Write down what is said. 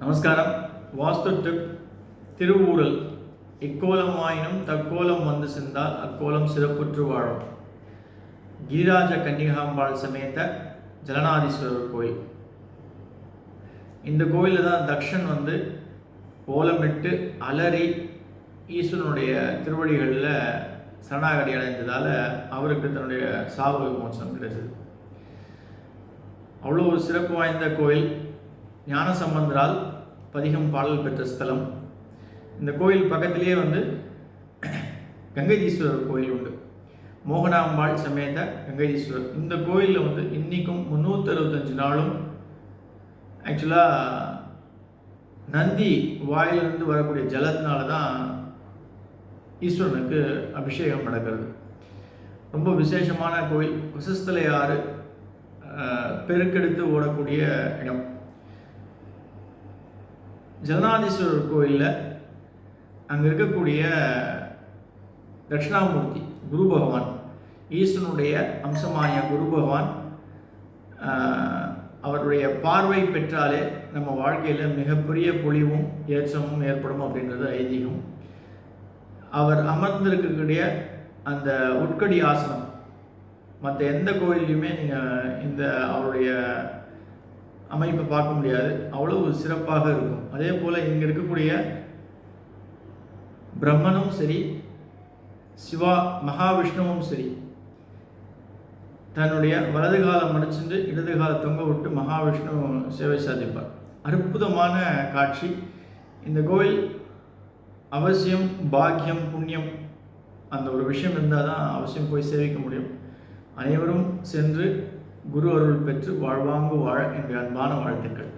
நமஸ்காரம். வாஸ்து டிப். திருவூரல். இக்கோலமாயினும் தக்கோலம் வந்து சென்றால் அக்கோலம் சிறப்புற்று வாழும். கிரிராஜ கன்னிகாம்பாள் சமேத ஜலநாதீஸ்வரர் கோயில். இந்த கோயிலில் தான் தக்ஷன் ஓலமிட்டு அலறி ஈஸ்வரனுடைய திருவடிகளில் சரணாகதி அடைந்ததால் அவருக்கு தன்னுடைய சாப விமோசனம் கிடைச்சது. அவ்வளோ ஒரு சிறப்பு வாய்ந்த கோயில். ஞானசம்பந்தரால் பதிகம் பாடல் பெற்ற ஸ்தலம். இந்த கோயில் பக்கத்திலேயே கங்கைதீஸ்வரர் கோயில் உண்டு. மோகனாம்பாள் சமேத கங்கைதீஸ்வரர். இந்த கோயிலில் இன்றைக்கும் 365 நாளும் ஆக்சுவலாக நந்தி வாயிலிருந்து வரக்கூடிய ஜலத்தினால தான் ஈஸ்வரனுக்கு அபிஷேகம் நடக்கிறது. ரொம்ப விசேஷமான கோயில். வசிஸ்தலை ஆறு பெருக்கெடுத்து ஓடக்கூடிய இடம். ஜலநாதீஸ்வரர் கோயிலில் அங்கே இருக்கக்கூடிய தட்சிணாமூர்த்தி குரு பகவான், ஈஸ்வரனுடைய அம்சமாய குரு பகவான், அவருடைய பார்வை பெற்றாலே நம்ம வாழ்க்கையில் மிகப்பெரிய பொலிவும் ஏற்றமும் ஏற்படும் அப்படின்றது ஐதீகம். அவர் அமர்ந்திருக்கக்கூடிய அந்த உட்கடி ஆசனம் மற்ற எந்த கோயிலையுமே நீங்கள் இந்த அவருடைய அமைப்பை பார்க்க முடியாது. அவ்வளவு சிறப்பாக இருக்கும். அதே போல் இங்கே இருக்கக்கூடிய பிரம்மனும் சரி, சிவா மகாவிஷ்ணுவும் சரி, தன்னுடைய வலது காலம் மடிச்சுட்டு இடது கால தொங்க விட்டு மகாவிஷ்ணு சேவை சாதிப்பார். அற்புதமான காட்சி. இந்த கோயில் அவசியம் பாக்கியம் புண்ணியம் அந்த ஒரு விஷயம் இருந்தால் தான் அவசியம் போய் சேவிக்க முடியும். அனைவரும் சென்று குரு அருள் பெற்று வாழ்வாங்கு வாழ என்னுடைய அன்பான வாழ்த்துக்கள்.